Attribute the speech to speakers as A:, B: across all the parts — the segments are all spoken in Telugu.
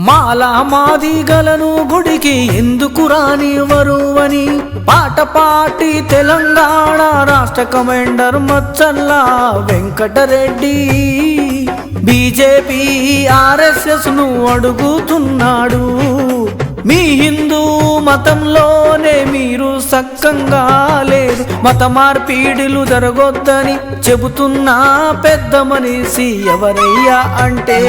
A: మాలా మాదిగలను గుడికి ఎందుకు రానివ్వరు అని పాట పాటి తెలంగాణ రాష్ట్ర commander Machalla Venkatareddy BJP RSS ను అడుగుతున్నాడు. మీ హిందూ మతంలోనే మీరు సక్కంగా లేరు, మత మార్పిడిలు జరగొద్దని చెబుతున్నా పెద్ద మనిషి ఎవరయ్యా అంటే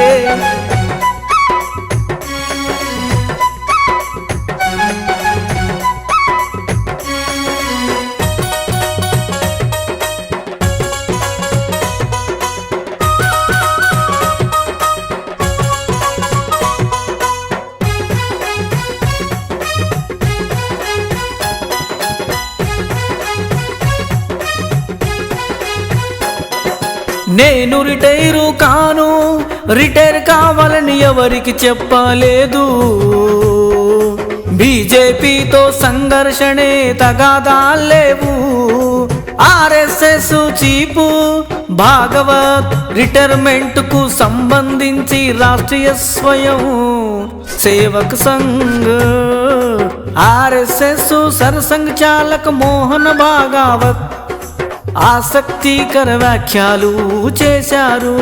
A: నేను రిటైర్ కావాలని ఎవరికి చెప్పలేదు. బీజేపీతో సంఘర్షణే తగాదాలేవు. ఆర్ఎస్ఎస్ చీపు భాగవత్ రిటైర్మెంట్ కు సంబంధించి రాష్ట్రీయ స్వయం సేవక్ సంఘ్ ఆర్ఎస్ఎస్ సరసంఘ్ చాలక్ మోహన్ భాగవత్ ఆసక్తికర వ్యాఖ్యలు చేశారు.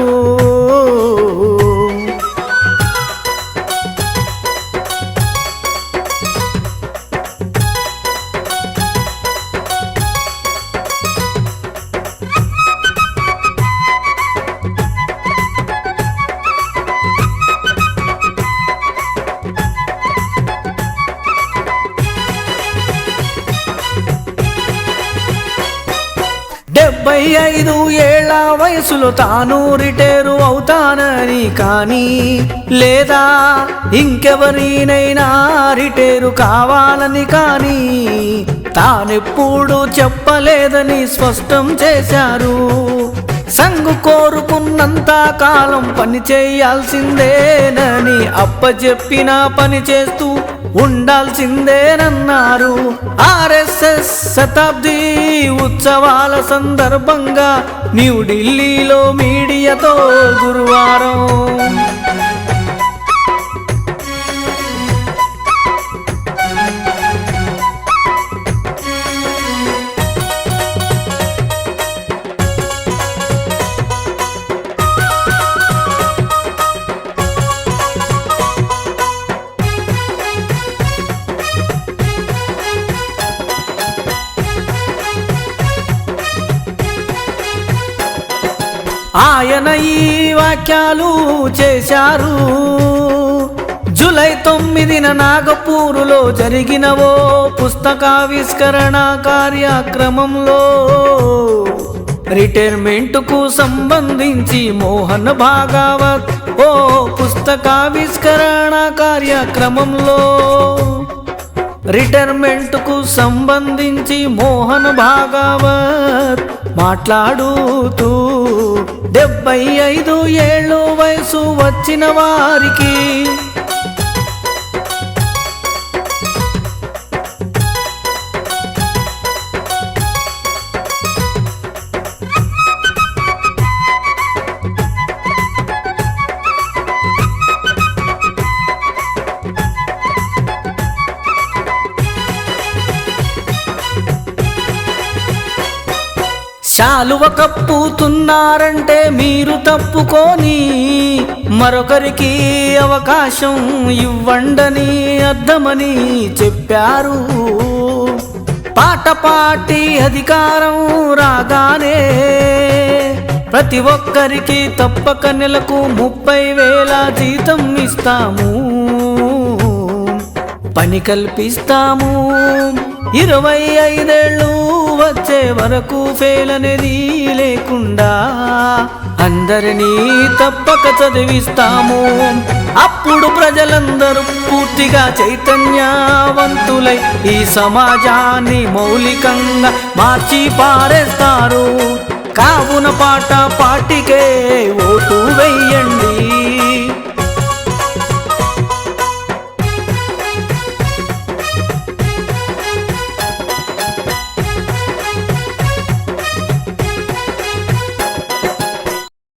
A: డెబ్బై 75 ఏళ్ల వయసులో తాను రిటైరు అవుతానని కానీ లేదా ఇంకెవరినైనా రిటైరు కావాలని కానీ తానెప్పుడు చెప్పలేదని స్పష్టం చేశారు. సంఘ్ కోరుకున్నంత కాలం పని చేయాల్సిందేనని అప్పచెప్పిన పని చేస్తూ ఉండాల్సిందేనన్నారు. ఆర్ఎస్ఎస్ శతాబ్ది ఉత్సవాల సందర్భంగా న్యూఢిల్లీలో మీడియాతో గురువారం ఆయన ఈ వ్యాఖ్యలు చేశారు. జూలై 9న నాగపూరులో జరిగిన ఓ పుస్తకావిష్కరణ కార్యక్రమంలో రిటైర్మెంట్ కు సంబంధించి మోహన్ భాగవత్ ఓ పుస్తకావిష్కరణ కార్యక్రమంలో రిటైర్మెంట్ కు సంబంధించి మోహన్ భాగవత్ మాట్లాడుతూ 75 ఏళ్ళు వయసు వచ్చిన వారికి శాలువ కప్పుతున్నారంటే మీరు తప్పుకొని మరొకరికి అవకాశం ఇవ్వండని అర్థమని చెప్పారు. పాట పాటి అధికారం రాగానే ప్రతి ఒక్కరికి తప్పక నెలకు 30,000 జీతం ఇస్తాము, పని కల్పిస్తాము. 25 ఏళ్ళు వచ్చే వరకు ఫెయిల్ అనేది లేకుండా అందరినీ తప్పక చదివిస్తాము. అప్పుడు ప్రజలందరూ పూర్తిగా చైతన్యవంతులై ఈ సమాజాన్ని మౌలికంగా మార్చి పారేస్తారు. కావున పాట పాటికే ఓటు వెయ్యండి.